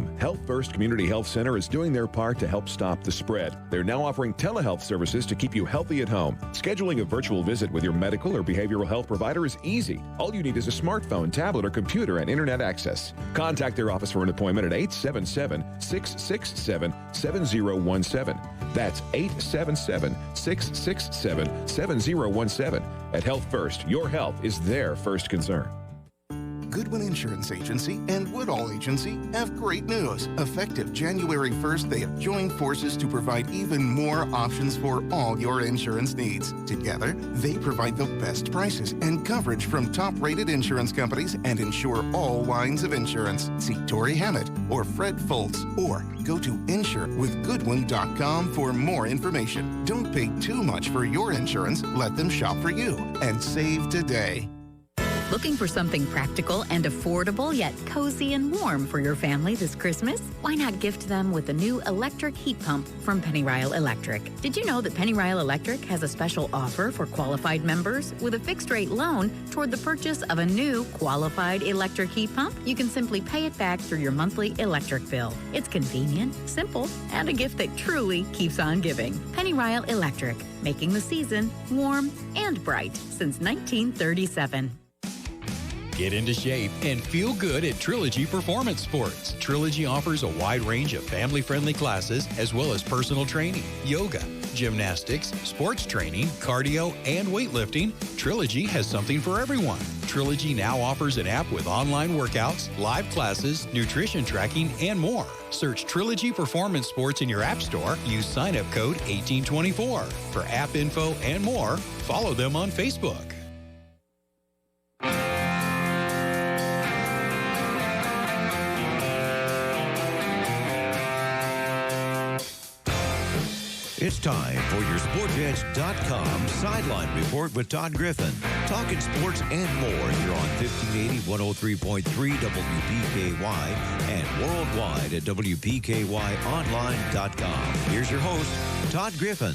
time, Health First Community Health Center is doing their part to help stop the spread. They're now offering telehealth services to keep you healthy at home. Scheduling a virtual visit with your medical or behavioral health provider is easy. All you need is a smartphone, tablet, or computer and internet access. Contact their office for an appointment at 877-667-7017. That's 877-667-7017. At Health First, your health is their first concern. Goodwin Insurance Agency and Woodall Agency have great news. Effective January 1st, they have joined forces to provide even more options for all your insurance needs. Together, they provide the best prices and coverage from top-rated insurance companies and insure all lines of insurance. See Tori Hammett or Fred Foltz, or go to insurewithgoodwin.com for more information. Don't pay too much for your insurance. Let them shop for you and save today. Looking for something practical and affordable yet cozy and warm for your family this Christmas? Why not gift them with a new electric heat pump from Pennyrile Electric? Did you know that Pennyrile Electric has a special offer for qualified members with a fixed-rate loan toward the purchase of a new qualified electric heat pump? You can simply pay it back through your monthly electric bill. It's convenient, simple, and a gift that truly keeps on giving. Pennyrile Electric, making the season warm and bright since 1937. Get into shape and feel good at Trilogy Performance Sports. Trilogy offers a wide range of family-friendly classes as well as personal training, yoga, gymnastics, sports training, cardio, and weightlifting. Trilogy has something for everyone. Trilogy now offers an app with online workouts, live classes, nutrition tracking, and more. Search Trilogy Performance Sports in your app store. Use sign-up code 1824. For app info and more, follow them on Facebook. It's time for your SportsEdge.com Sideline Report with Todd Griffin. Talking sports and more here on 1580, 103.3 WPKY and worldwide at WPKYonline.com. Here's your host, Todd Griffin.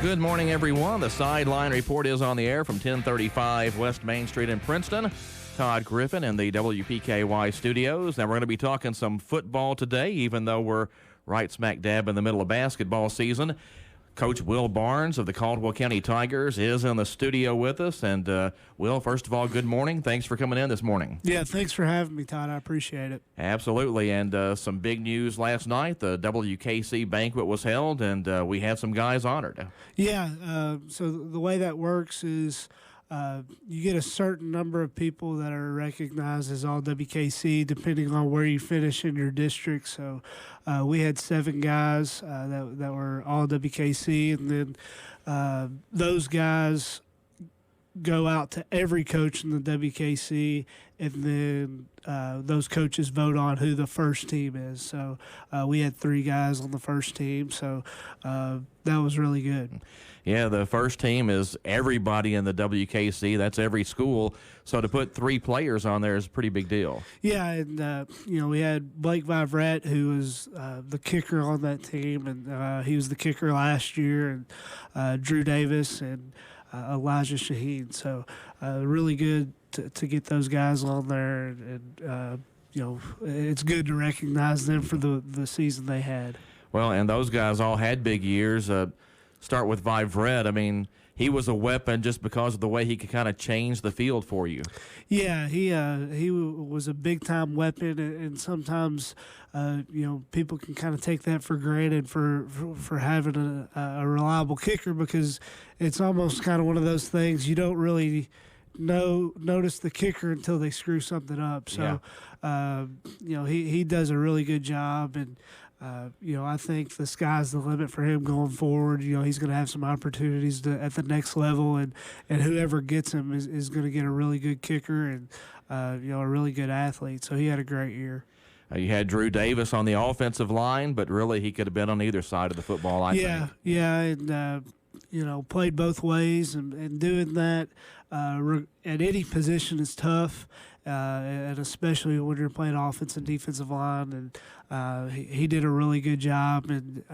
Good morning, everyone. The Sideline Report is on the air from 1035 West Main Street in Princeton. Todd Griffin in the WPKY studios. Now, we're going to be talking some football today, even though we're right smack dab in the middle of basketball season. Coach Will Barnes of the Caldwell County Tigers is in the studio with us. And, Will, first of all, good morning. Thanks for coming in this morning. Yeah, thanks for having me, Todd. I appreciate it. Absolutely. And some big news last night. The WKC banquet was held, and we had some guys honored. Yeah, so the way that works is you get a certain number of people that are recognized as all WKC, depending on where you finish in your district. So we had 7 guys that were all WKC, and then those guys go out to every coach in the WKC, and then those coaches vote on who the first team is. So we had 3 guys on the first team, so that was really good. Yeah, the first team is everybody in the WKC. That's every school. So to put 3 players on there is a pretty big deal. Yeah, and, we had Blake Vivrette, who was the kicker on that team, and he was the kicker last year, and Drew Davis and Elijah Shaheen. So really good to get those guys on there, and it's good to recognize them for the season they had. Well, and those guys all had big years. Start with Vivrette. I mean, he was a weapon just because of the way he could kind of change the field for you. Yeah, he was a big-time weapon, and sometimes, people can kind of take that for granted for having a reliable kicker, because it's almost kind of one of those things you don't really notice the kicker until they screw something up. So, he does a really good job, and I think the sky's the limit for him going forward. He's going to have some opportunities at the next level, and whoever gets him is going to get a really good kicker and, a really good athlete. So he had a great year. You had Drew Davis on the offensive line, but really he could have been on either side of the football, I think. Yeah, and, played both ways, and doing that at any position is tough. and especially when you're playing offense and defensive line. And he did a really good job. And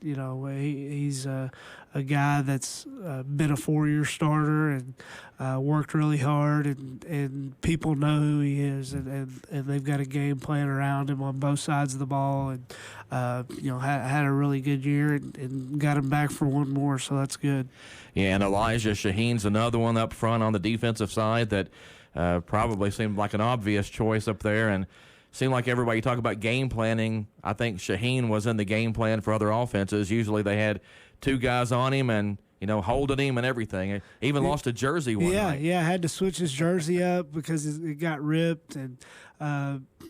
you know, he's a guy that's been a 4-year starter and worked really hard. And people know who he is. And they've got a game plan around him on both sides of the ball. And you know, had a really good year and got him back for one more. So that's good. Yeah, and Elijah Shaheen's another one up front on the defensive side that probably seemed like an obvious choice up there, and seemed like everybody talk about game planning. I think Shaheen was in the game plan for other offenses. Usually they had 2 guys on him and, you know, holding him and everything. Even lost a jersey one night. Yeah, had to switch his jersey up because it got ripped. And,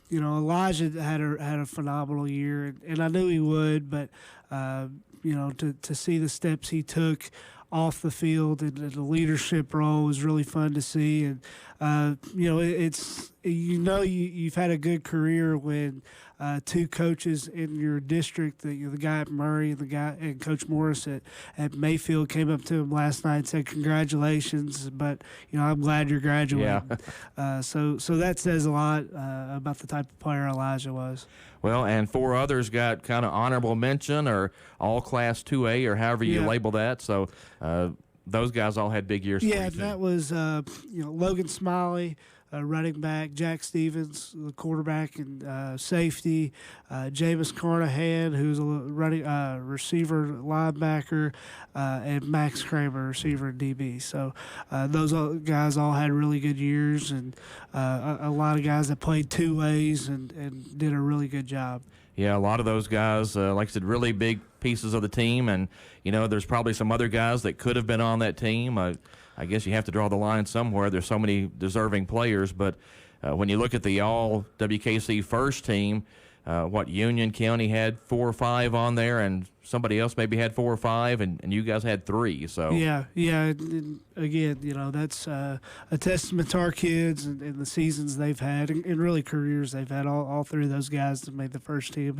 you know, Elijah had a phenomenal year, and I knew he would, but, you know, to see the steps he took off the field and the leadership role was really fun to see. And you know, you've had a good career when 2 coaches in your district, the guy at Murray and the guy and Coach Morris at Mayfield, came up to him last night and said, "Congratulations, but you know, I'm glad you're graduating." Yeah. So that says a lot about the type of player Elijah was. Well, and 4 others got kind of honorable mention or all class 2A or however you label that. So those guys all had big years. Yeah, that was you know, Logan Smiley, running back, Jack Stevens, the quarterback and safety, Jameis Carnahan, who's a running receiver, linebacker, and Max Kramer, receiver and DB. So those guys all had really good years, and a lot of guys that played 2 ways and did a really good job. Yeah, a lot of those guys, like I said, really big pieces of the team. And, you know, there's probably some other guys that could have been on that team. I guess you have to draw the line somewhere. There's so many deserving players. But when you look at the all WKC first team, Union County had 4 or 5 on there, and somebody else maybe had 4 or 5, and you guys had 3. So yeah. And again, you know, that's a testament to our kids and the seasons they've had and really careers they've had. All 3 of those guys that made the first team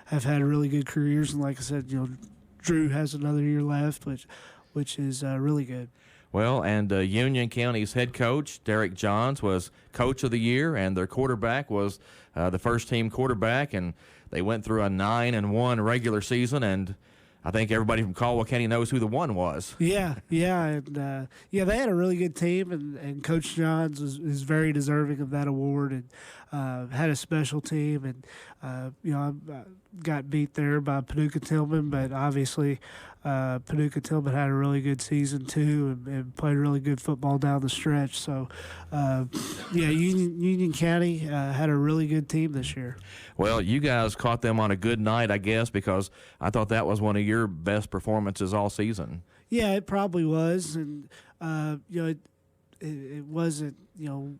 have had really good careers, and like I said, you know, Drew has another year left, which is really good. Well, and Union County's head coach, Derek Johns, was coach of the year, and their quarterback was the first-team quarterback, and they went through a 9-1 regular season, and I think everybody from Caldwell County knows who the one was. Yeah, and they had a really good team, and Coach Johns is very deserving of that award, and had a special team, and you know, I got beat there by Paducah Tillman, but obviously Paducah Tillman had a really good season too, and played really good football down the stretch. So, Union County had a really good team this year. Well, you guys caught them on a good night, I guess, because I thought that was one of your best performances all season. Yeah, it probably was, and you know, it wasn't, you know,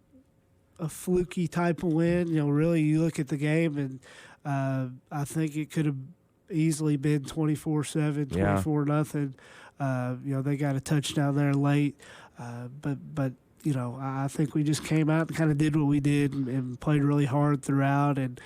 a fluky type of win. You know, really, you look at the game, and I think it could have easily been 24-7, 24-0. You know, they got a touchdown there late, but you know, I think we just came out and kind of did what we did and played really hard throughout, and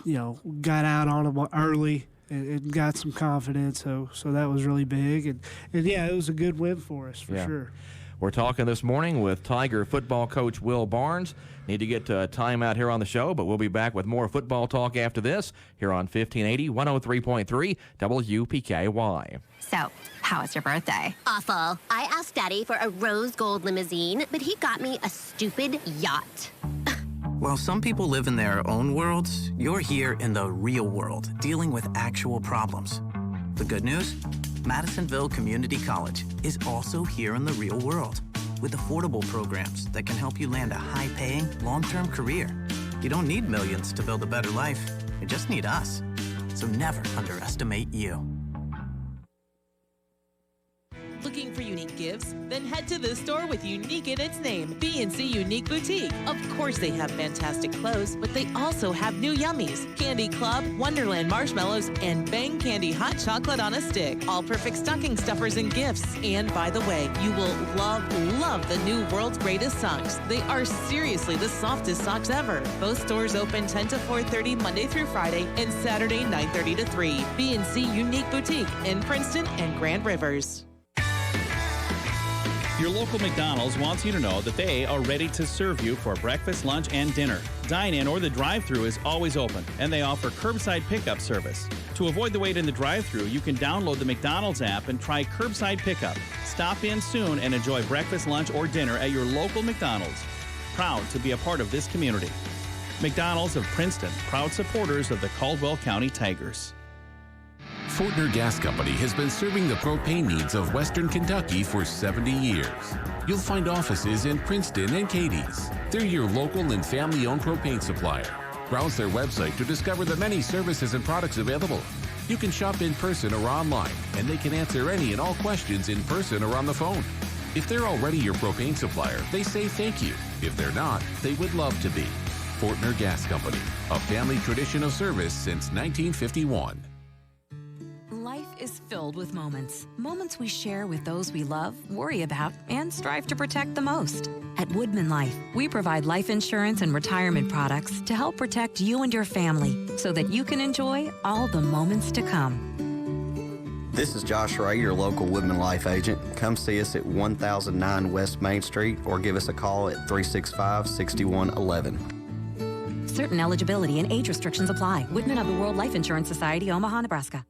you know, got out on them early and got some confidence. So that was really big, and yeah, it was a good win for us for sure. We're talking this morning with Tiger football coach Will Barnes. Need to get to a timeout here on the show, but we'll be back with more football talk after this here on 1580, 103.3 WPKY. So, how was your birthday? Awful. I asked Daddy for a rose gold limousine, but he got me a stupid yacht. While some people live in their own worlds, you're here in the real world, dealing with actual problems. The good news? Madisonville Community College is also here in the real world, with affordable programs that can help you land a high-paying, long-term career. You don't need millions to build a better life. You just need us. So never underestimate you. Looking for unique gifts? Then head to the store with unique in its name, B&C Unique Boutique. Of course they have fantastic clothes, but they also have new yummies, Candy Club, Wonderland Marshmallows, and Bang Candy Hot Chocolate on a Stick. All perfect stocking stuffers and gifts. And by the way, you will love the new World's Greatest Socks. They are seriously the softest socks ever. Both stores open 10 to 4:30 Monday through Friday and Saturday 9:30 to 3. B&C Unique Boutique in Princeton and Grand Rivers. Your local McDonald's wants you to know that they are ready to serve you for breakfast, lunch, and dinner. Dine-in or the drive-thru is always open, and they offer curbside pickup service. To avoid the wait in the drive-thru, you can download the McDonald's app and try curbside pickup. Stop in soon and enjoy breakfast, lunch, or dinner at your local McDonald's. Proud to be a part of this community. McDonald's of Princeton, proud supporters of the Caldwell County Tigers. Fortner Gas Company has been serving the propane needs of Western Kentucky for 70 years. You'll find offices in Princeton and Cadiz. They're your local and family-owned propane supplier. Browse their website to discover the many services and products available. You can shop in person or online, and they can answer any and all questions in person or on the phone. If they're already your propane supplier, they say thank you. If they're not, they would love to be. Fortner Gas Company, a family tradition of service since 1951. Life is filled with moments. Moments we share with those we love, worry about, and strive to protect the most. At Woodman Life, we provide life insurance and retirement products to help protect you and your family so that you can enjoy all the moments to come. This is Josh Ray, your local Woodman Life agent. Come see us at 1009 West Main Street or give us a call at 365-6111. Certain eligibility and age restrictions apply. Woodman of the World Life Insurance Society, Omaha, Nebraska.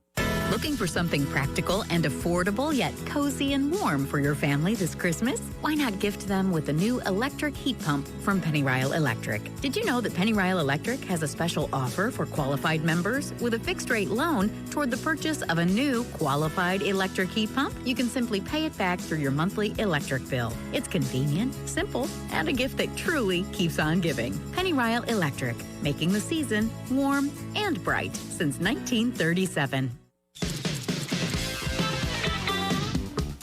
Looking for something practical and affordable yet cozy and warm for your family this Christmas? Why not gift them with a new electric heat pump from Pennyrile Electric? Did you know that Pennyrile Electric has a special offer for qualified members with a fixed rate loan toward the purchase of a new qualified electric heat pump? You can simply pay it back through your monthly electric bill. It's convenient, simple, and a gift that truly keeps on giving. Pennyrile Electric, making the season warm and bright since 1937.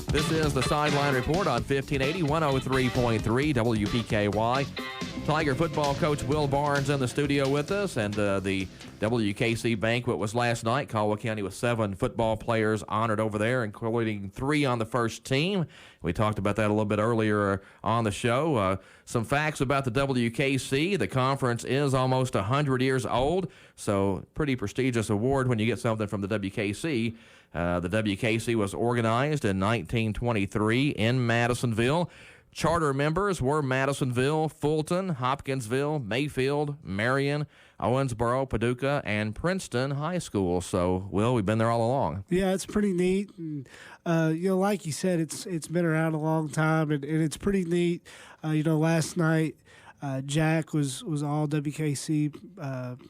This is the Sideline Report on 1580, 103.3 WPKY. Tiger football coach Will Barnes in the studio with us, and the WKC banquet was last night. Caldwell County with 7 football players honored over there, including 3 on the first team. We talked about that a little bit earlier on the show. Some facts about the WKC. The conference is almost 100 years old, so pretty prestigious award when you get something from the WKC. The WKC was organized in 1923 in Madisonville. Charter members were Madisonville, Fulton, Hopkinsville, Mayfield, Marion, Owensboro, Paducah, and Princeton High School. So, Will, we've been there all along. Yeah, it's pretty neat. And, like you said, it's been around a long time, and it's pretty neat. Last night, Jack was all WKC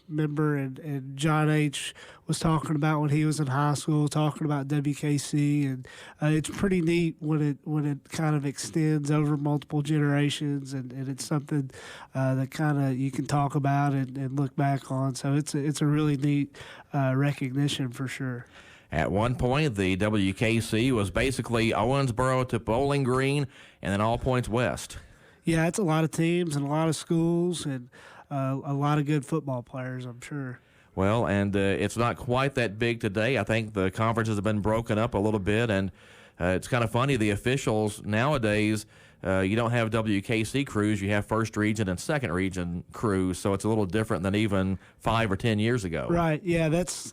member, and John H. was talking about when he was in high school, talking about WKC, and it's pretty neat when it kind of extends over multiple generations, and it's something that kind of you can talk about and look back on. So it's a really neat recognition for sure. At one point, the WKC was basically Owensboro to Bowling Green, and then all points west. Yeah, it's a lot of teams and a lot of schools and a lot of good football players, I'm sure. Well, and it's not quite that big today. I think the conferences have been broken up a little bit, and it's kind of funny. The officials nowadays, you don't have WKC crews. You have first region and second region crews, so it's a little different than even 5 or 10 years ago. Right. Yeah, that's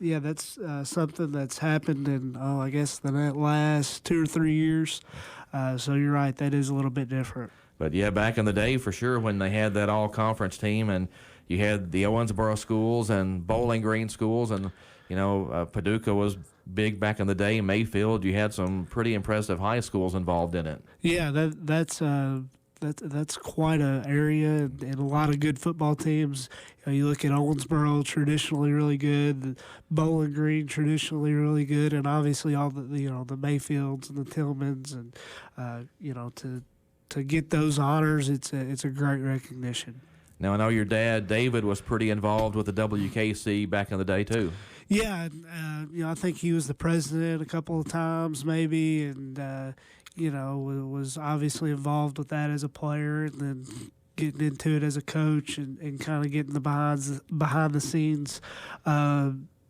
something that's happened in, I guess, the last 2 or 3 years. So you're right. That is a little bit different. But, yeah, back in the day, for sure, when they had that all-conference team, and you had the Owensboro schools and Bowling Green schools, and, Paducah was big back in the day. Mayfield, you had some pretty impressive high schools involved in it. Yeah, that's quite an area, and a lot of good football teams. You look at Owensboro, traditionally really good. Bowling Green, traditionally really good, and obviously all the the Mayfields and the Tillmans, and to get those honors, it's a great recognition. Now, I know your dad, David, was pretty involved with the WKC back in the day, too. Yeah, I think he was the president a couple of times, maybe, and, was obviously involved with that as a player, and then getting into it as a coach and kind of getting the behind-the-scenes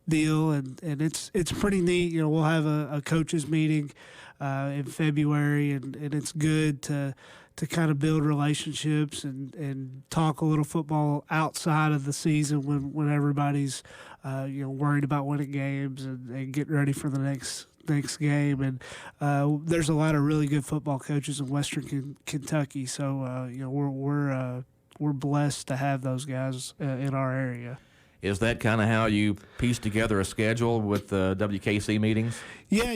deal, and it's pretty neat. We'll have a coaches meeting in February, and it's good to kind of build relationships and talk a little football outside of the season when everybody's worried about winning games and getting ready for the next game. And there's a lot of really good football coaches in Western Kentucky, so we're blessed to have those guys in our area. Is that kind of how you piece together a schedule with the WKC meetings? Yeah,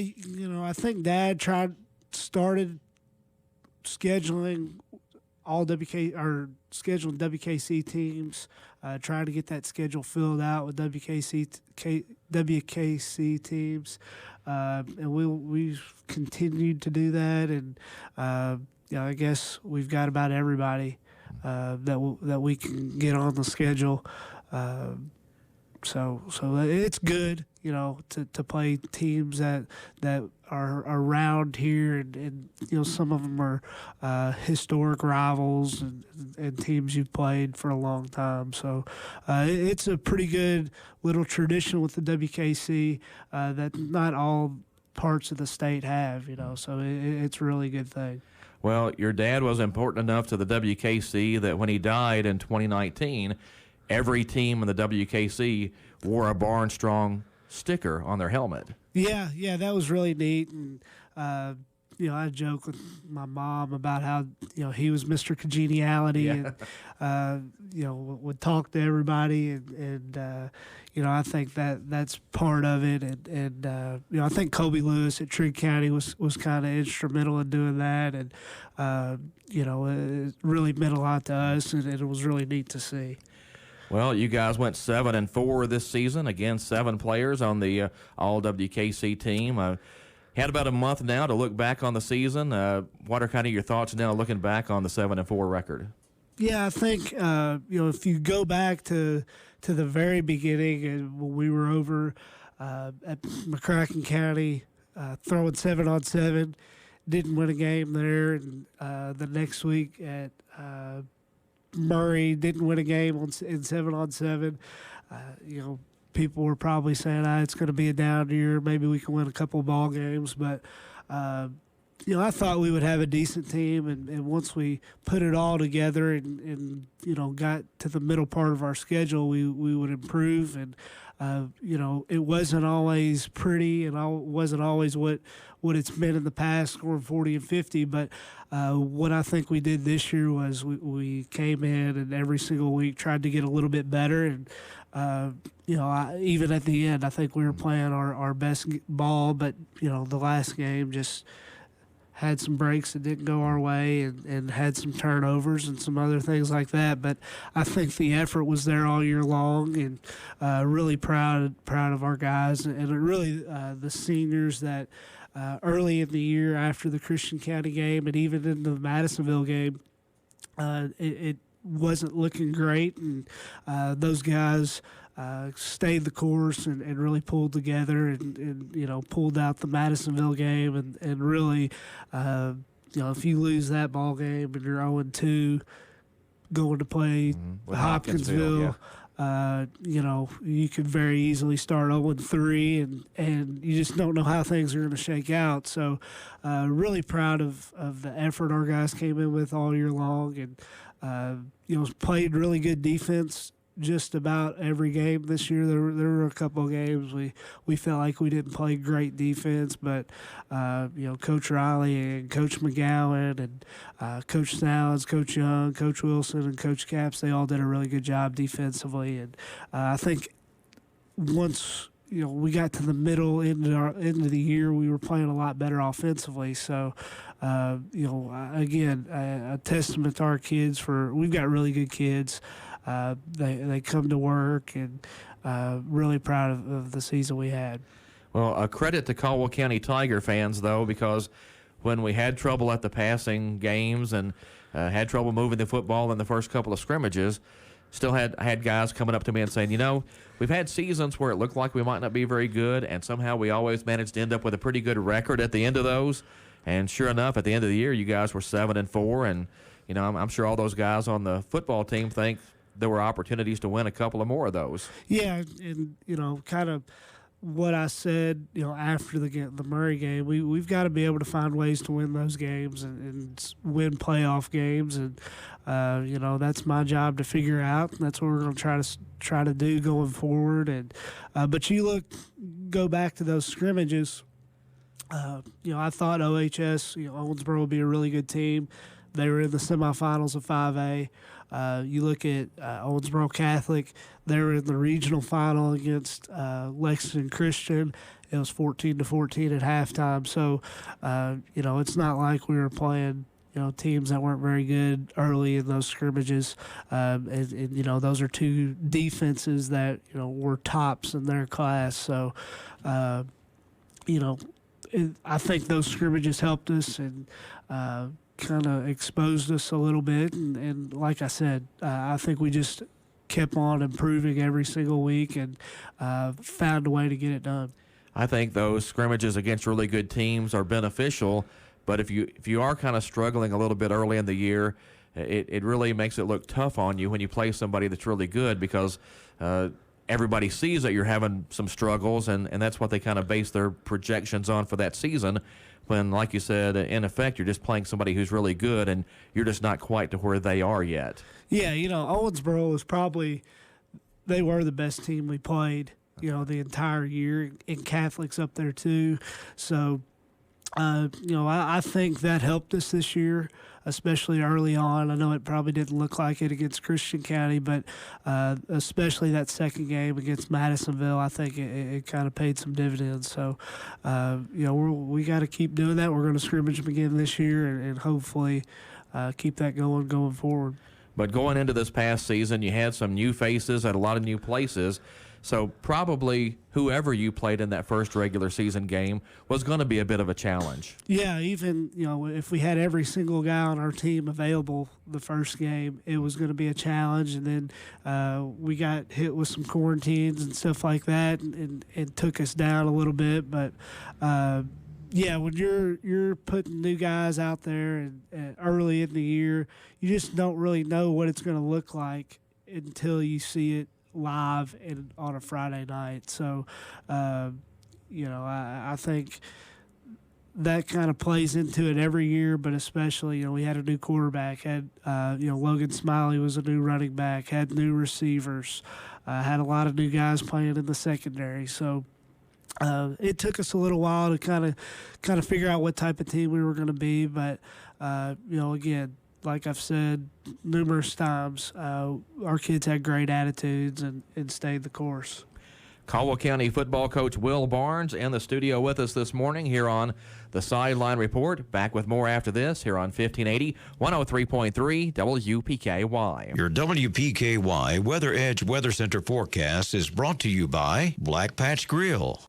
I think Dad started scheduling scheduling WKC teams, trying to get that schedule filled out with WKC teams, and we've continued to do that. And I guess we've got about everybody that we can get on the schedule. So it's good, to play teams that are around here, and some of them are historic rivals and teams you've played for a long time. So it's a pretty good little tradition with the WKC that not all parts of the state have, so it's a really good thing. Well, your dad was important enough to the WKC that when he died in 2019, every team in the WKC wore a Barnstrong sticker on their helmet. Yeah, that was really neat. And, I joke with my mom about how, he was Mr. Congeniality and, would talk to everybody. And I think that's part of it. And I think Kobe Lewis at Trigg County was kind of instrumental in doing that. And, it really meant a lot to us, and it was really neat to see. Well, you guys went 7-4 this season. Again, 7 players on the All-WKC team. Had about a month now to look back on the season. What are kind of your thoughts now looking back on the 7-4 record? Yeah, I think, if you go back to the very beginning and when we were over at McCracken County throwing 7-on-7, didn't win a game there. And the next week at Murray didn't win a game in 7-on-7. People were probably saying, it's going to be a down year. Maybe we can win a couple of ball games. But, I thought we would have a decent team. And once we put it all together and got to the middle part of our schedule, we would improve. And, it wasn't always pretty and wasn't always what it's been in the past, scoring 40 and 50. But what I think we did this year was we came in and every single week tried to get a little bit better. And, even at the end, I think we were playing our best ball. But, the last game just had some breaks that didn't go our way and had some turnovers and some other things like that. But I think the effort was there all year long, and really proud of our guys. And really the seniors that early in the year after the Christian County game and even in the Madisonville game, it wasn't looking great. And those guys stayed the course and really pulled together and pulled out the Madisonville game and really, if you lose that ball game and you're 0-2 going to play Hopkinsville, you could very easily start 0-3 and you just don't know how things are going to shake out. So really proud of the effort our guys came in with all year long and, played really good defense just about every game this year. There were a couple of games we felt like we didn't play great defense, but Coach Riley and Coach McGowan and Coach Snowens, Coach Young, Coach Wilson, and Coach Capps, they all did a really good job defensively. And I think once we got to the middle end of the year, we were playing a lot better offensively. So again, a testament to our kids. We've got really good kids. They come to work, and really proud of the season we had. Well, a credit to Caldwell County Tiger fans, though, because when we had trouble at the passing games and had trouble moving the football in the first couple of scrimmages, still had guys coming up to me and saying, we've had seasons where it looked like we might not be very good, and somehow we always managed to end up with a pretty good record at the end of those. And sure enough, at the end of the year, you guys were 7-4, and I'm sure all those guys on the football team think there were opportunities to win a couple of more of those. Yeah, and kind of what I said, after the Murray game, we've got to be able to find ways to win those games and win playoff games, and that's my job to figure out, and that's what we're going to try to do going forward. And but go back to those scrimmages. I thought OHS, Owensboro would be a really good team. They were in the semifinals of 5A. You look at Owensboro Catholic, they were in the regional final against Lexington Christian. It was 14-14 at halftime. So, it's not like we were playing, teams that weren't very good early in those scrimmages. And those are two defenses that, were tops in their class. So, I think those scrimmages helped us and kind of exposed us a little bit. And like I said, I think we just kept on improving every single week and found a way to get it done. I think those scrimmages against really good teams are beneficial, but if you are kind of struggling a little bit early in the year, it really makes it look tough on you when you play somebody that's really good, because everybody sees that you're having some struggles, and that's what they kind of base their projections on for that season. When, like you said, in effect, you're just playing somebody who's really good, and you're just not quite to where they are yet. Yeah, Owensboro was they were the best team we played, the entire year, and Catholics up there too. So, I think that helped us this year, especially early on. I know it probably didn't look like it against Christian County, but especially that second game against Madisonville, I think it kind of paid some dividends. So, we got to keep doing that. We're going to scrimmage them again this year and hopefully keep that going forward. But going into this past season, you had some new faces at a lot of new places. So probably whoever you played in that first regular season game was going to be a bit of a challenge. Yeah, even, if we had every single guy on our team available the first game, it was going to be a challenge. And then we got hit with some quarantines and stuff like that, and it took us down a little bit. But, when you're putting new guys out there and early in the year, you just don't really know what it's going to look like until you see it live and on a Friday night. So, I think that kind of plays into it every year, but especially, we had a new quarterback, had, Logan Smiley was a new running back, had new receivers, had a lot of new guys playing in the secondary. So, it took us a little while to kind of figure out what type of team we were going to be, but, again, like I've said numerous times, our kids had great attitudes and stayed the course. Caldwell County football coach Will Barnes in the studio with us this morning here on the Sideline Report. Back with more after this here on 1580, 103.3 WPKY. Your WPKY Weather Edge Weather Center forecast is brought to you by Black Patch Grill.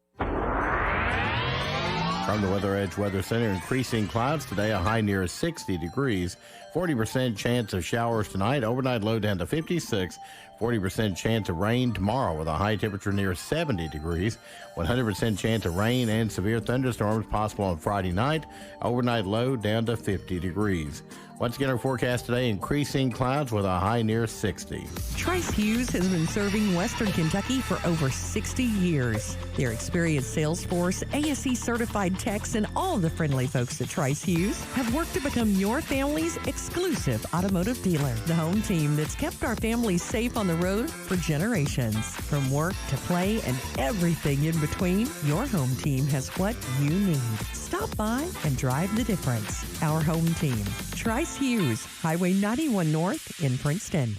From the Weather Edge Weather Center, increasing clouds today, a high near 60 degrees. 40% chance of showers tonight, overnight low down to 56. 40% chance of rain tomorrow with a high temperature near 70 degrees. 100% chance of rain and severe thunderstorms possible on Friday night. Overnight low down to 50 degrees. Once again, our forecast today, increasing clouds with a high near 60. Trice Hughes has been serving Western Kentucky for over 60 years. Their experienced sales force, ASE certified techs, and all the friendly folks at Trice Hughes have worked to become your family's exclusive automotive dealer. The home team that's kept our families safe on the road for generations. From work to play and everything in between, your home team has what you need. Stop by and drive the difference. Our home team, Trice Hughes, Highway 91 North in Princeton.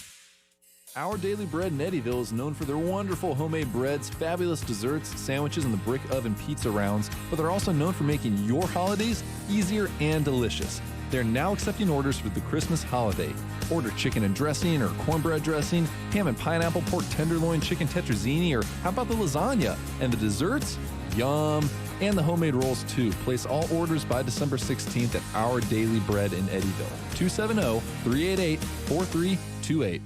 Our Daily Bread in Eddyville is known for their wonderful homemade breads, fabulous desserts, sandwiches, and the brick oven pizza rounds, but they're also known for making your holidays easier and delicious. They're now accepting orders for the Christmas holiday. Order chicken and dressing or cornbread dressing, ham and pineapple, pork tenderloin, chicken tetrazzini, or how about the lasagna? And the desserts? Yum! And the homemade rolls too. Place all orders by December 16th at Our Daily Bread in Eddyville. 270-388-4328.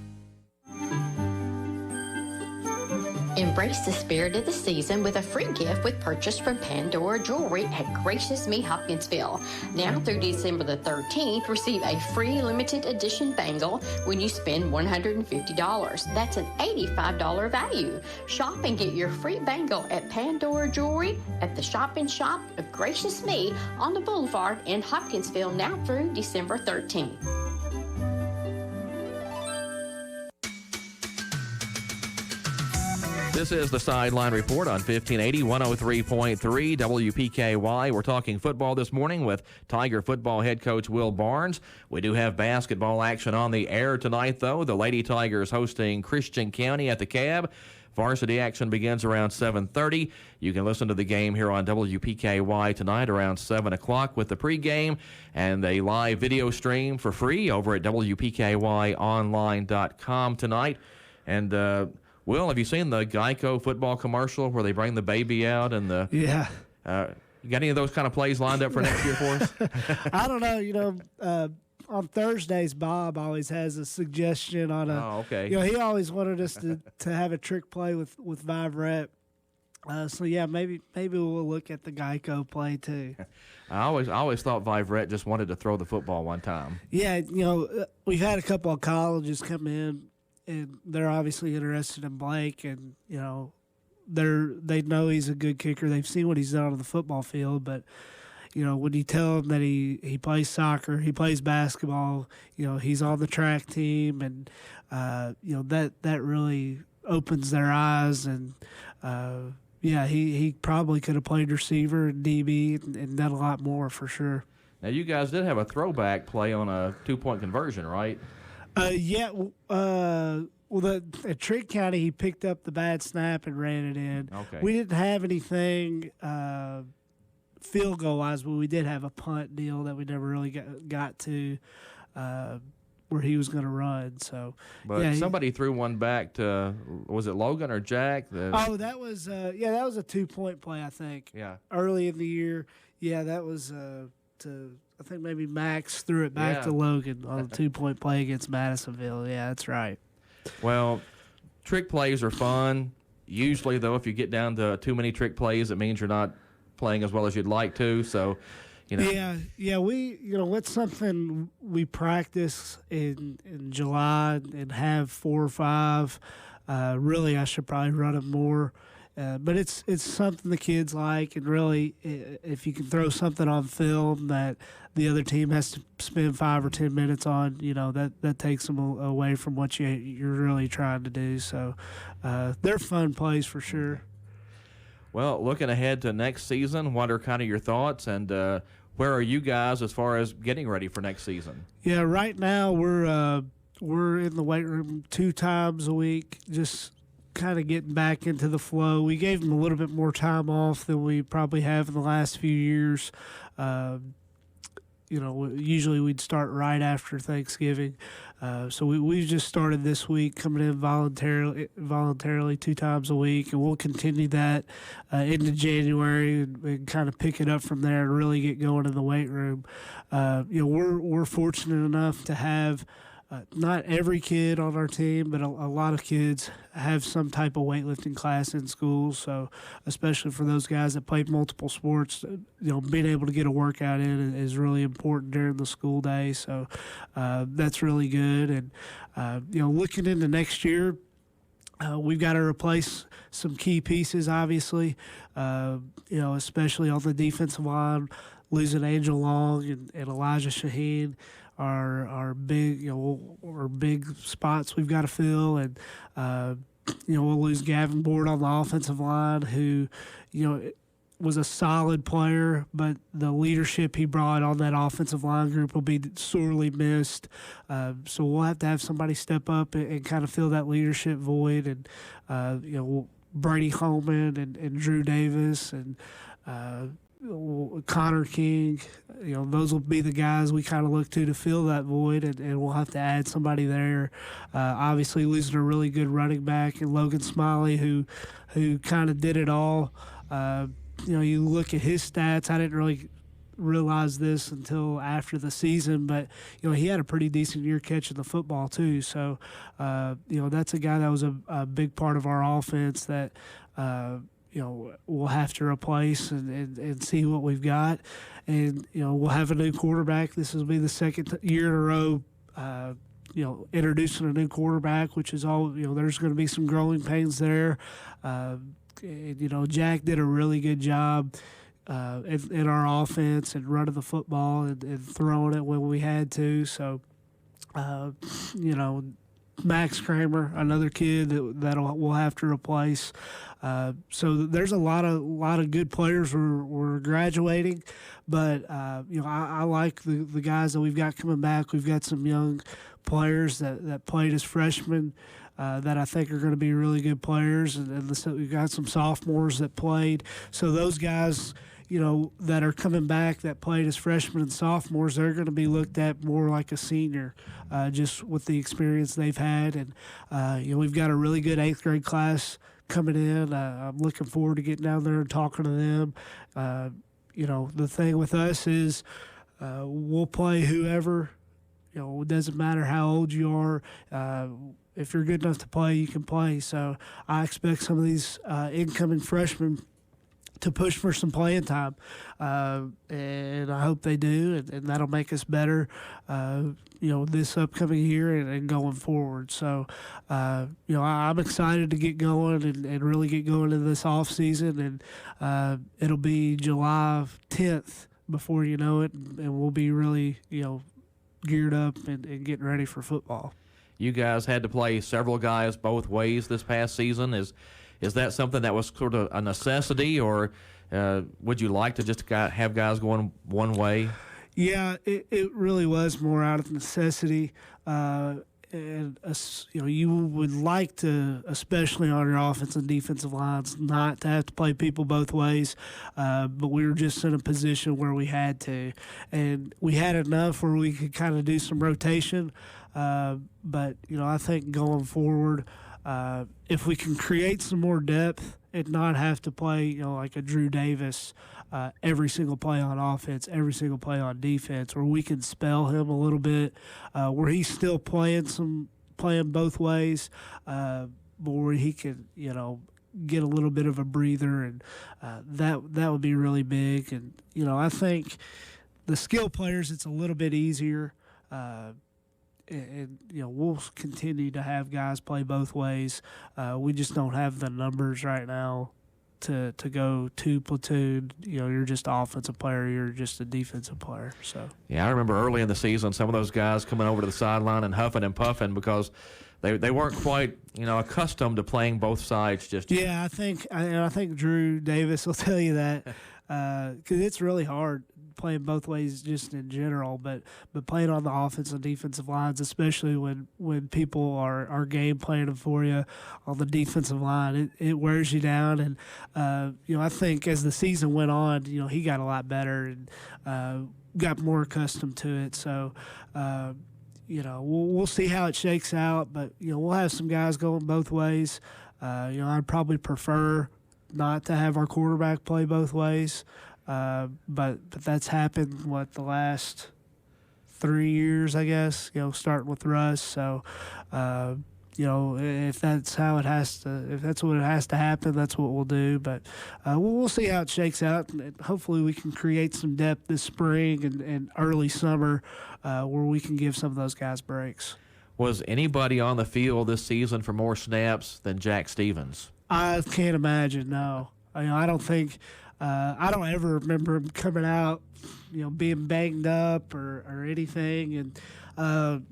Embrace the spirit of the season with a free gift with purchase from Pandora Jewelry at Gracious Me Hopkinsville. Now through December the 13th, receive a free limited edition bangle when you spend $150. That's an $85 value. Shop and get your free bangle at Pandora Jewelry at the Shop and Shop of Gracious Me on the Boulevard in Hopkinsville now through December 13th. This is the Sideline Report on 1580, 103.3 WPKY. We're talking football this morning with Tiger football head coach Will Barnes. We do have basketball action on the air tonight, though. The Lady Tigers hosting Christian County at the Cab. Varsity action begins around 7:30. You can listen to the game here on WPKY tonight around 7 o'clock with the pregame and a live video stream for free over at WPKYonline.com tonight. And, Will, have you seen the Geico football commercial where they bring the baby out and the... Yeah. You got any of those kind of plays lined up for next year for us? I don't know. On Thursdays, Bob always has a suggestion on a... Oh, okay. He always wanted us to have a trick play with Vive-Rep. So, yeah, maybe we'll look at the Geico play, too. I always thought Vive-Rep just wanted to throw the football one time. Yeah, we've had a couple of colleges come in, and they're obviously interested in Blake, and they know he's a good kicker. They've seen what he's done on the football field, but when you tell him that he plays soccer, he plays basketball, he's on the track team, and that really opens their eyes. And he probably could have played receiver and DB and done a lot more for sure. Now you guys did have a throwback play on a 2-point conversion, right? At Trigg County, he picked up the bad snap and ran it in. Okay. We didn't have anything field goal wise, but we did have a punt deal that we never really got to where he was going to run. So, but somebody threw one back to, was it Logan or Jack? That was a 2-point play, I think. Yeah. Early in the year, that was I think maybe Max threw it back to Logan on a 2-point play against Madisonville. Yeah, that's right. Well, trick plays are fun. Usually, though, if you get down to too many trick plays, it means you're not playing as well as you'd like to. So, Yeah, we it's something we practice in July and have 4 or 5. Really, I should probably run them more. But it's something the kids like, and really, if you can throw something on film that the other team has to spend 5 or 10 minutes on, that takes them away from what you're really trying to do. So they're fun plays for sure. Well, looking ahead to next season, what are kind of your thoughts, and where are you guys as far as getting ready for next season? Yeah, right now we're in the weight room 2 times a week, just kind of getting back into the flow. We gave them a little bit more time off than we probably have in the last few years. Usually we'd start right after Thanksgiving. So we've just started this week, coming in voluntarily 2 times a week, and we'll continue that into January and kind of pick it up from there and really get going in the weight room. We're fortunate enough to have not every kid on our team, but a lot of kids have some type of weightlifting class in school. So especially for those guys that play multiple sports, being able to get a workout in is really important during the school day. So that's really good. And, looking into next year, we've got to replace some key pieces, obviously, especially on the defensive line, losing Angel Long and Elijah Shaheen. Our big spots we've got to fill, and we'll lose Gavin Board on the offensive line, who was a solid player, but the leadership he brought on that offensive line group will be sorely missed. So we'll have to have somebody step up and kind of fill that leadership void, and Brady Holman and Drew Davis and Connor King, those will be the guys we kind of look to fill that void, and we'll have to add somebody there. Obviously, losing a really good running back in Logan Smiley, who kind of did it all. You look at his stats. I didn't really realize this until after the season, but he had a pretty decent year catching the football too. So that's a guy that was a big part of our offense that we'll have to replace and see what we've got. And we'll have a new quarterback. This will be the second year in a row. Introducing a new quarterback, which is all, there's going to be some growing pains there. Jack did a really good job in our offense and running the football and throwing it when we had to. So, Max Kramer, another kid that we'll have to replace. So there's a lot of good players we're graduating, but I like the guys that we've got coming back. We've got some young players that played as freshmen that I think are going to be really good players, and we've got some sophomores that played. So those guys, that are coming back that played as freshmen and sophomores, they're going to be looked at more like a senior, just with the experience they've had. And we've got a really good 8th grade class coming in. I'm looking forward to getting down there and talking to them. The thing with us is we'll play whoever. It doesn't matter how old you are. If you're good enough to play, you can play. So I expect some of these incoming freshmen to push for some playing time, and I hope they do, and that'll make us better, this upcoming year and going forward. So, I'm excited to get going and really get going into this off season, and it'll be July 10th before you know it, and we'll be really, geared up and getting ready for football. You guys had to play several guys both ways this past season. Is that something that was sort of a necessity, or would you like to just have guys going one way? Yeah, it really was more out of necessity. You would like to, especially on your offensive and defensive lines, not to have to play people both ways. But we were just in a position where we had to. And we had enough where we could kind of do some rotation. But, I think going forward, if we can create some more depth and not have to play, like a Drew Davis every single play on offense, every single play on defense, where we can spell him a little bit, where he's still playing both ways, but where he can, get a little bit of a breather, and that would be really big. And, I think the skill players, it's a little bit easier. And we'll continue to have guys play both ways. We just don't have the numbers right now to go two platoon. You're just an offensive player, you're just a defensive player. So yeah, I remember early in the season some of those guys coming over to the sideline and huffing and puffing because they weren't quite accustomed to playing both sides just yet. Yeah, I think Drew Davis will tell you that because it's really hard playing both ways just in general, but playing on the offensive and defensive lines, especially when people are game planning for you on the defensive line, it wears you down. And I think as the season went on, he got a lot better and got more accustomed to it. So we'll see how it shakes out, but we'll have some guys going both ways. I'd probably prefer not to have our quarterback play both ways. But that's happened the last 3 years, I guess. Starting with Russ. So, if that's what it has to happen, that's what we'll do. But we'll see how it shakes out, and hopefully we can create some depth this spring and early summer where we can give some of those guys breaks. Was anybody on the field this season for more snaps than Jack Stevens? I can't imagine. No, I don't think. I don't ever remember him coming out, being banged up or anything. And,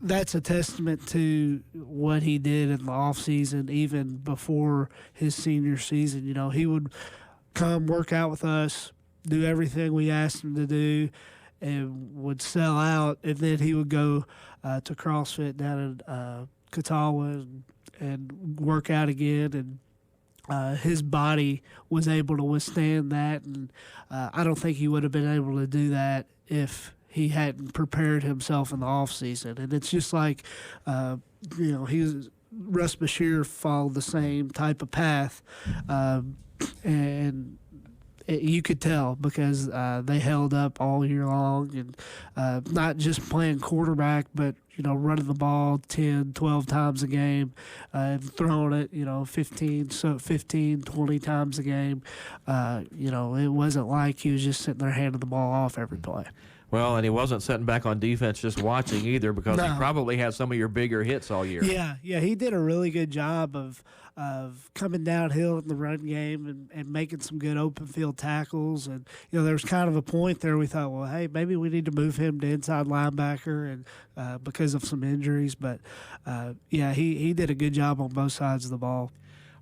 that's a testament to what he did in the offseason, even before his senior season. He would come work out with us, do everything we asked him to do, and would sell out. And then he would go to CrossFit down in Catawba and work out again. And his body was able to withstand that, and I don't think he would have been able to do that if he hadn't prepared himself in the off season. And it's just like, Russ Bashir followed the same type of path, and you could tell because they held up all year long, and not just playing quarterback, but running the ball 10, 12 times a game, and throwing it 15, 20 times a game. It wasn't like he was just sitting there handing the ball off every play. Well, and he wasn't sitting back on defense just watching either, because he probably had some of your bigger hits all year. Yeah, he did a really good job of coming downhill in the run game and making some good open field tackles. And there was kind of a point there we thought, well, hey, maybe we need to move him to inside linebacker, and because of some injuries. But he did a good job on both sides of the ball.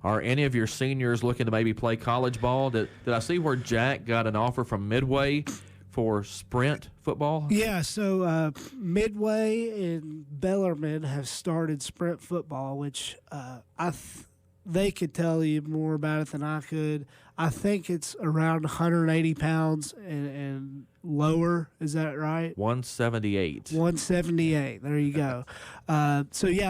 Are any of your seniors looking to maybe play college ball? Did I see where Jack got an offer from Midway for sprint football? Yeah, so Midway and Bellarmine have started sprint football, which they could tell you more about it than I could. I think it's around 180 pounds and lower. Is that right? 178. 178. There you go. I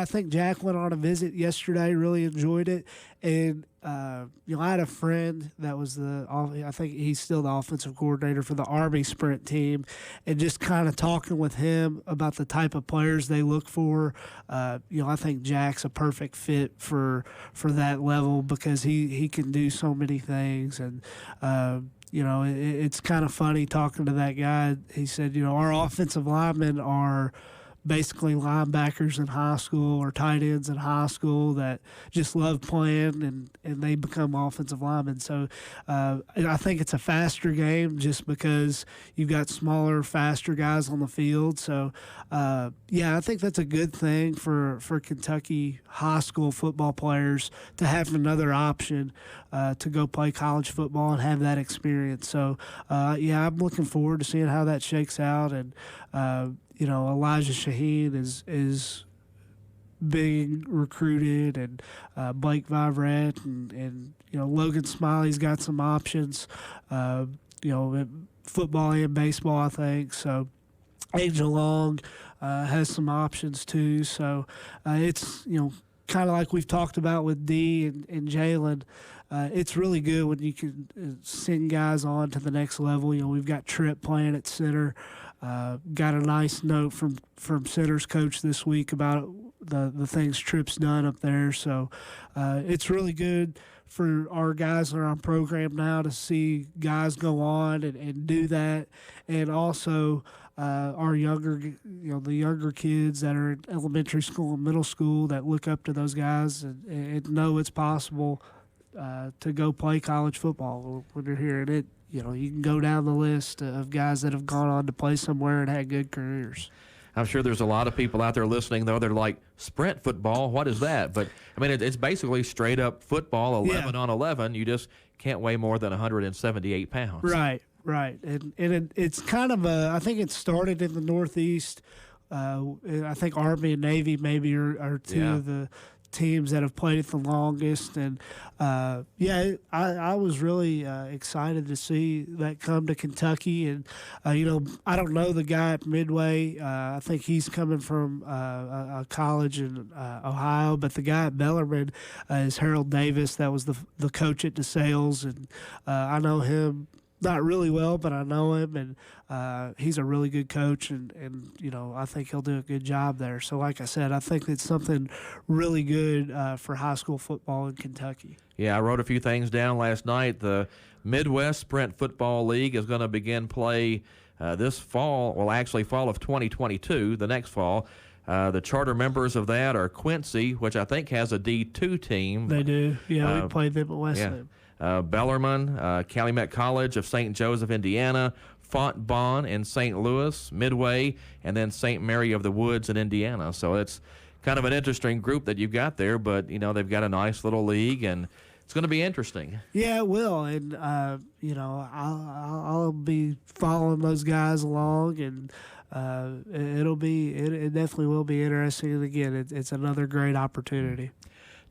think Jack went on a visit yesterday, really enjoyed it. And, I had a friend that was I think he's still the offensive coordinator for the Army sprint team, and just kind of talking with him about the type of players they look for. I think Jack's a perfect fit for that level because he can do so many things. And, it's kind of funny talking to that guy. He said, our offensive linemen are basically linebackers in high school or tight ends in high school that just love playing, and they become offensive linemen. So I think it's a faster game just because you've got smaller, faster guys on the field. So, I think that's a good thing for Kentucky high school football players to have another option to go play college football and have that experience. So, I'm looking forward to seeing how that shakes out. And, Elijah Shaheen is being recruited, and Blake Vivrette, and Logan Smiley's got some options, football and baseball, I think. So Angel Long has some options too. So it's, kind of like we've talked about with D and Jalen. It's really good when you can send guys on to the next level. We've got Tripp playing at center. Got a nice note from center's coach this week about the things Tripp's done up there. So it's really good for our guys that are on program now to see guys go on and do that. And also our younger, the younger kids that are in elementary school and middle school that look up to those guys and know it's possible to go play college football when you're hearing it. You can go down the list of guys that have gone on to play somewhere and had good careers. I'm sure there's a lot of people out there listening, though. They're like, sprint football, what is that? But, I mean, it's basically straight up football, 11 on 11. You just can't weigh more than 178 pounds. Right. And it's kind of I think it started in the Northeast. I think Army and Navy maybe are two of the teams that have played it the longest. And I was really excited to see that come to Kentucky. And I don't know the guy at Midway. I think he's coming from a college in Ohio, but the guy at Bellarmine is Harold Davis. That was the coach at DeSales, and I know him not really well, but I know him, and he's a really good coach, and I think he'll do a good job there. So like I said, I think it's something really good for high school football in Kentucky. Yeah, I wrote a few things down last night. The Midwest Sprint Football League is going to begin play this fall, well, actually fall of 2022, the next fall. The charter members of that are Quincy, which I think has a D2 team. They do. Yeah, we played them at Wesleyan. Bellarmine, Calumet College of St. Joseph, Indiana, Fontbonne in St. Louis, Midway, and then St. Mary of the Woods in Indiana. So it's kind of an interesting group that you've got there, but, they've got a nice little league, and it's going to be interesting. Yeah, it will. And, I'll be following those guys along, and it definitely will be interesting. And again, it's another great opportunity.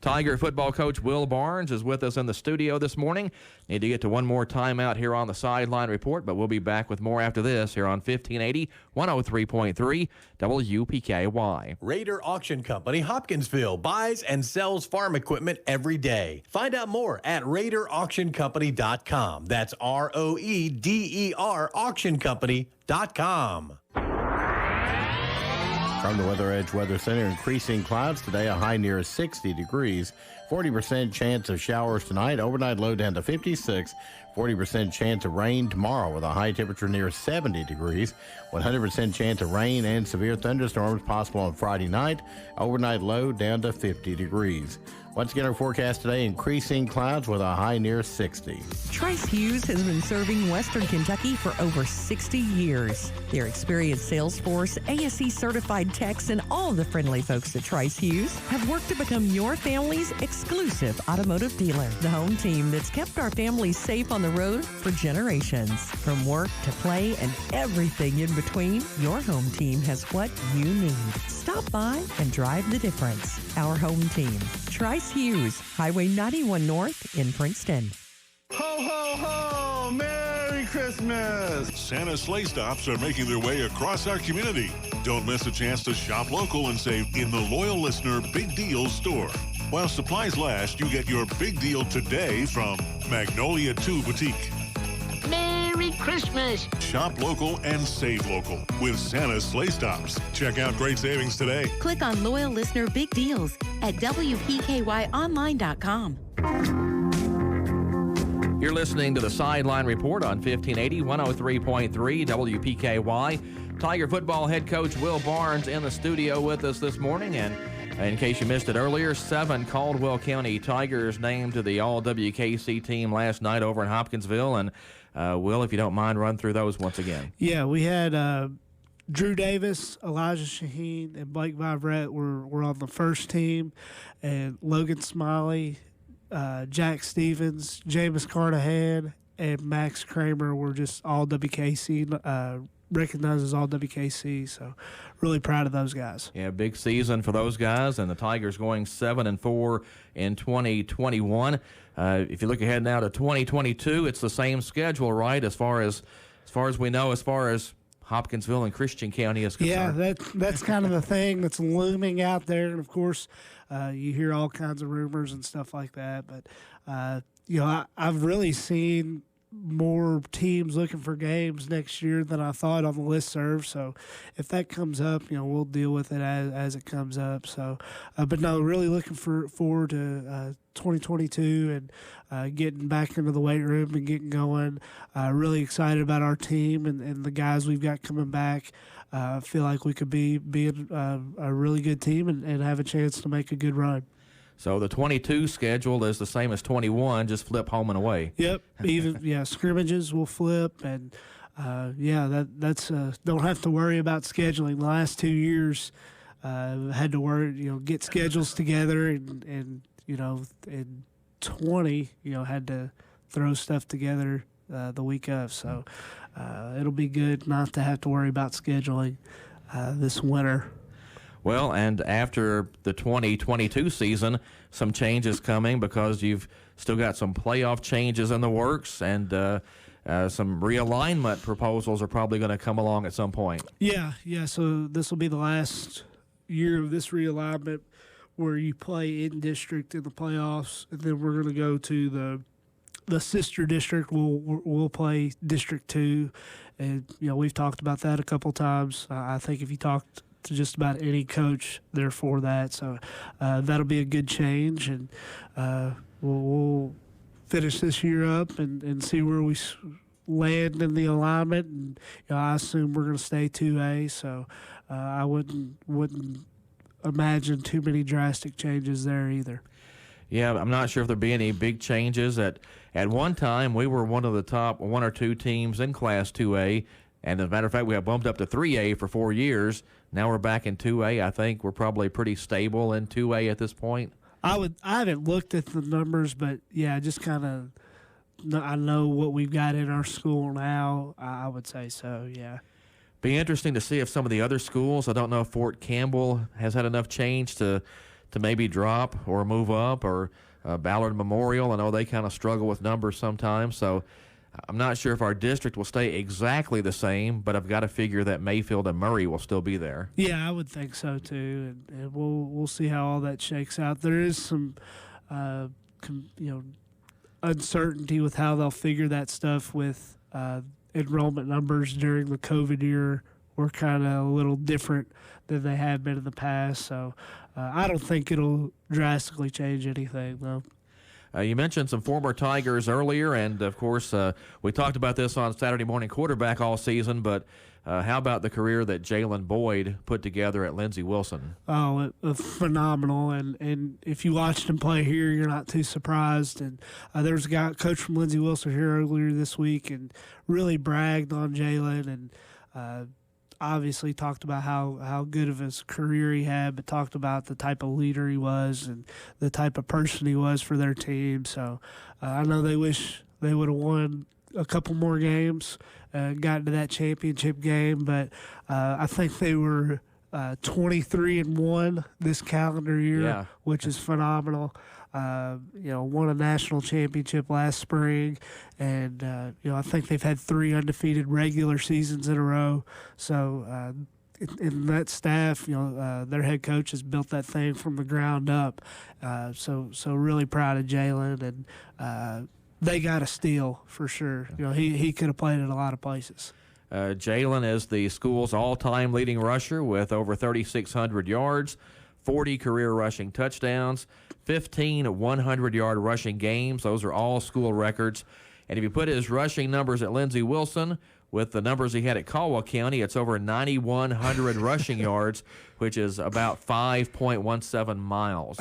Tiger football coach Will Barnes is with us in the studio this morning. Need to get to one more timeout here on the Sideline Report, but we'll be back with more after this here on 1580, 103.3 WPKY. Raider Auction Company, Hopkinsville, buys and sells farm equipment every day. Find out more at RaiderAuctionCompany.com. That's ROEDER AuctionCompany.com. From the Weather Edge Weather Center, increasing clouds today, a high near 60 degrees. 40% chance of showers tonight, overnight low down to 56. 40% chance of rain tomorrow with a high temperature near 70 degrees. 100% chance of rain and severe thunderstorms possible on Friday night. Overnight low down to 50 degrees. Once again, our forecast today, increasing clouds with a high near 60. Trice Hughes has been serving Western Kentucky for over 60 years. Their experienced sales force, ASE certified techs, and all the friendly folks at Trice Hughes have worked to become your family's exclusive automotive dealer. The home team that's kept our families safe on the road for generations. From work to play and everything in between, your home team has what you need. Stop by and drive the difference. Our home team, Trice Hughes, Highway 91 North in Princeton. Ho, ho, ho! Merry Christmas! Santa sleigh stops are making their way across our community. Don't miss a chance to shop local and save in the Loyal Listener Big Deals store. While supplies last, you get your big deal today from Magnolia 2 Boutique. Merry Christmas! Shop local and save local with Santa's sleigh stops. Check out great savings today. Click on Loyal Listener Big Deals at WPKYonline.com. You're listening to the Sideline Report on 1580, 103.3 WPKY. Tiger football head coach Will Barnes in the studio with us this morning. And in case you missed it earlier, 7 Caldwell County Tigers named to the All-WKC team last night over in Hopkinsville. And Will, if you don't mind, run through those once again. Yeah, we had Drew Davis, Elijah Shaheen, and Blake Vivrette were on the first team, and Logan Smiley, Jack Stevens, Jameis Carnahan, and Max Kramer were just all WKC, recognized as all WKC. So really proud of those guys. Yeah, big season for those guys, and the Tigers going 7-4 in 2021. If you look ahead now to 2022, it's the same schedule, right? As far as we know, as far as Hopkinsville and Christian County is concerned. Yeah, that's kind of the thing that's looming out there, and of course, you hear all kinds of rumors and stuff like that. But I've really seen more teams looking for games next year than I thought on the listserv. So if that comes up, we'll deal with it as it comes up. So, but no, really looking forward to 2022 and getting back into the weight room and getting going. Really excited about our team and the guys we've got coming back. Feel like we could be a really good team and have a chance to make a good run. So the 22 schedule is the same as 21, just flip home and away. Yep. Even scrimmages will flip, and that's don't have to worry about scheduling. The last 2 years, had to worry, get schedules together, and in 20, had to throw stuff together the week of. So it'll be good not to have to worry about scheduling this winter. Well, and after the 2022 season, some changes coming because you've still got some playoff changes in the works, and some realignment proposals are probably going to come along at some point. Yeah. So this will be the last year of this realignment where you play in district in the playoffs, and then we're going to go to the sister district. We'll play District 2, and we've talked about that a couple times. I think if you talked to just about any coach, they're for that. So that'll be a good change, and we'll finish this year up and see where we land in the alignment. And I assume we're going to stay 2A, so I wouldn't imagine too many drastic changes there either. Yeah, I'm not sure if there'll be any big changes. At one time, we were one of the top 1 or 2 teams in Class 2A, and as a matter of fact, we have bumped up to 3A for 4 years. Now we're back in 2A. I think we're probably pretty stable in 2A at this point. I haven't looked at the numbers, but yeah, just kind of I know what we've got in our school now. I would say so, yeah. Be interesting to see if some of the other schools, I don't know if Fort Campbell has had enough change to to maybe drop or move up, or Ballard Memorial. I know they kind of struggle with numbers sometimes, so I'm not sure if our district will stay exactly the same, but I've got to figure that Mayfield and Murray will still be there. Yeah, I would think so too, and we'll see how all that shakes out. There is some, uncertainty with how they'll figure that stuff with enrollment numbers during the COVID year. Were kind of a little different than they have been in the past, so I don't think it'll drastically change anything, though. You mentioned some former Tigers earlier, and, of course, we talked about this on Saturday Morning Quarterback all season, but how about the career that Jalen Boyd put together at Lindsey Wilson? Oh, phenomenal, and if you watched him play here, you're not too surprised. And there was a coach from Lindsey Wilson here earlier this week and really bragged on Jalen, and obviously talked about how good of his career he had, but talked about the type of leader he was and the type of person he was for their team. So I know they wish they would have won a couple more games, got to that championship game, but I think they were 23-1 this calendar year, which is phenomenal. Won a national championship last spring, and I think they've had 3 undefeated regular seasons in a row. So in that staff, their head coach has built that thing from the ground up. So really proud of Jalen, and they got a steal for sure. He could have played in a lot of places. Jalen is the school's all-time leading rusher with over 3,600 yards, 40 career rushing touchdowns, 15 100-yard rushing games. Those are all school records. And if you put his rushing numbers at Lindsey Wilson with the numbers he had at Caldwell County, it's over 9,100 rushing yards, which is about 5.17 miles.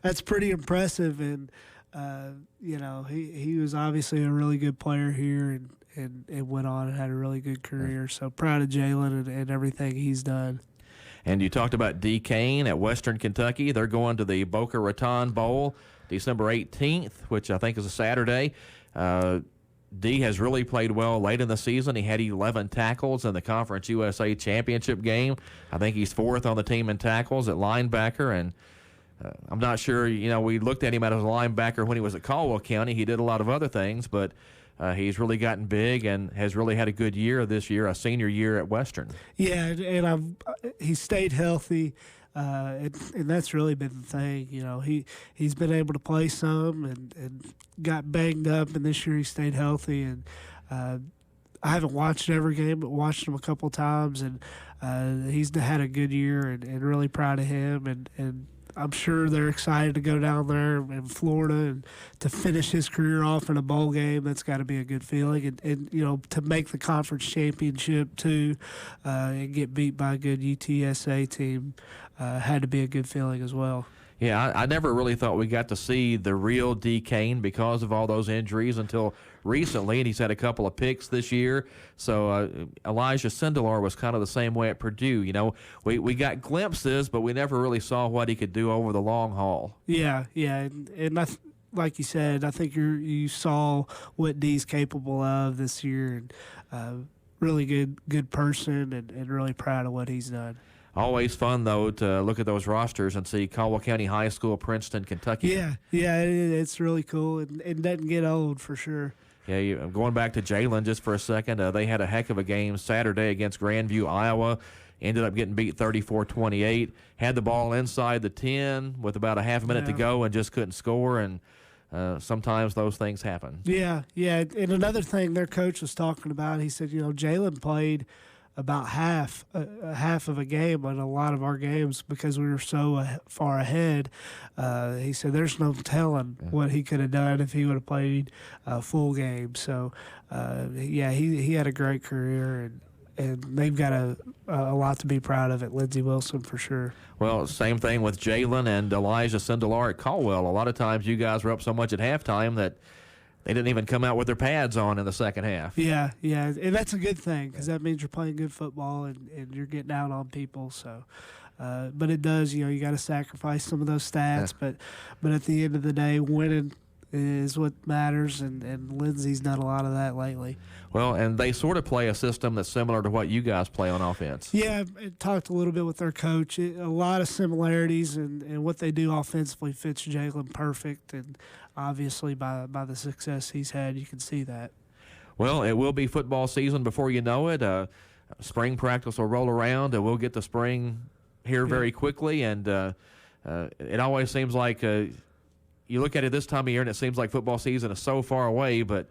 That's pretty impressive. And, he was obviously a really good player here and went on and had a really good career. So proud of Jalen and everything he's done. And you talked about D. Kane at Western Kentucky. They're going to the Boca Raton Bowl December 18th, which I think is a Saturday. D has really played well late in the season. He had 11 tackles in the Conference USA Championship game. I think he's 4th on the team in tackles at linebacker. And I'm not sure, we looked at him as a linebacker when he was at Caldwell County. He did a lot of other things, but he's really gotten big and has really had a good year this year, a senior year at Western. Yeah, and he stayed healthy, and that's really been the thing. He's been able to play some and got banged up, and this year he stayed healthy. And I haven't watched every game, but watched him a couple times, and he's had a good year, and really proud of him. And I'm sure they're excited to go down there in Florida and to finish his career off in a bowl game. That's got to be a good feeling. And to make the conference championship, too, and get beat by a good UTSA team had to be a good feeling as well. Yeah, I never really thought we got to see the real D. Kane because of all those injuries until recently, and he's had a couple of picks this year. So Elijah Sindelar was kind of the same way at Purdue. We got glimpses, but we never really saw what he could do over the long haul. Yeah, and like you said, I think you saw what D's capable of this year, and really good person, and really proud of what he's done. Always fun, though, to look at those rosters and see Caldwell County High School, Princeton, Kentucky. Yeah, it's really cool. It doesn't get old for sure. Yeah, going back to Jalen just for a second, they had a heck of a game Saturday against Grandview, Iowa. Ended up getting beat 34-28. Had the ball inside the 10 with about a half a minute to go and just couldn't score. And sometimes those things happen. Yeah. And another thing their coach was talking about, he said, Jalen played about half of a game in a lot of our games because we were so far ahead. He said there's no telling what he could have done if he would have played a full game. So, he had a great career, and they've got a lot to be proud of at Lindsey Wilson for sure. Well, same thing with Jalen and Elijah Sindelar at Caldwell. A lot of times you guys were up so much at halftime that they didn't even come out with their pads on in the second half. Yeah, and that's a good thing because that means you're playing good football and you're getting out on people. So, but it does, you got to sacrifice some of those stats. But at the end of the day, winning is what matters, and Lindsey's done a lot of that lately. Well, and they sort of play a system that's similar to what you guys play on offense. Yeah, I talked a little bit with their coach. A lot of similarities, and what they do offensively fits Jalen perfect, and obviously by the success he's had, you can see that. Well, it will be football season before you know it. Spring practice will roll around, and we'll get the spring here very quickly, and it always seems like you look at it this time of year, and it seems like football season is so far away, but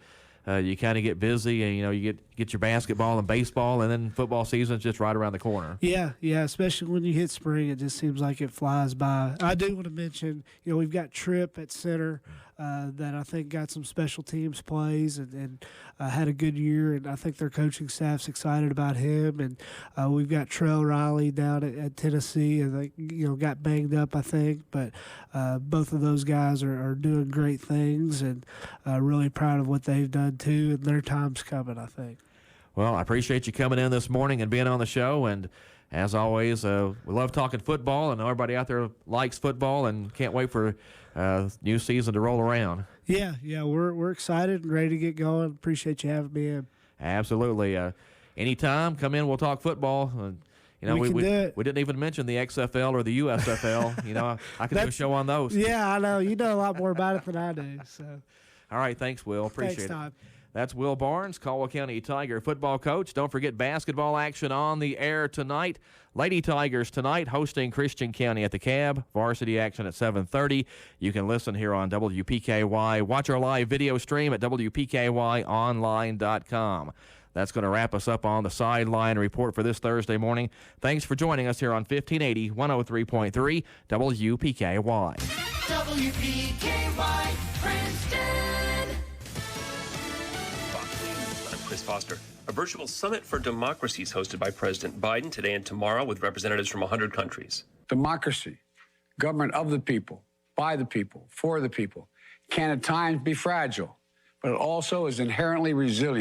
you kind of get busy, and you get your basketball and baseball, and then football season's just right around the corner. Yeah, especially when you hit spring, it just seems like it flies by. I do want to mention, we've got Tripp at center that I think got some special teams plays and had a good year, and I think their coaching staff's excited about him. And we've got Trell Riley down at Tennessee, and they got banged up, I think, but both of those guys are doing great things, and really proud of what they've done too, and their time's coming, I think. Well, I appreciate you coming in this morning and being on the show, and as always, we love talking football, and everybody out there likes football and can't wait for new season to roll around. Yeah, we're excited and ready to get going. Appreciate you having me in. Absolutely. Anytime, come in, we'll talk football. We didn't even mention the XFL or the USFL. I could do a show on those. Yeah, I know. You know a lot more about it than I do. So. All right, thanks, Will. Appreciate it. Todd. That's Will Barnes, Caldwell County Tiger football coach. Don't forget basketball action on the air tonight. Lady Tigers tonight hosting Christian County at the Cab. Varsity action at 7:30. You can listen here on WPKY. Watch our live video stream at WPKYonline.com. That's going to wrap us up on the Sideline Report for this Thursday morning. Thanks for joining us here on 1580 103.3 WPKY. WPKY Princeton. Chris Foster. A virtual summit for democracy is hosted by President Biden today and tomorrow with representatives from 100 countries. Democracy, government of the people, by the people, for the people, can at times be fragile, but it also is inherently resilient.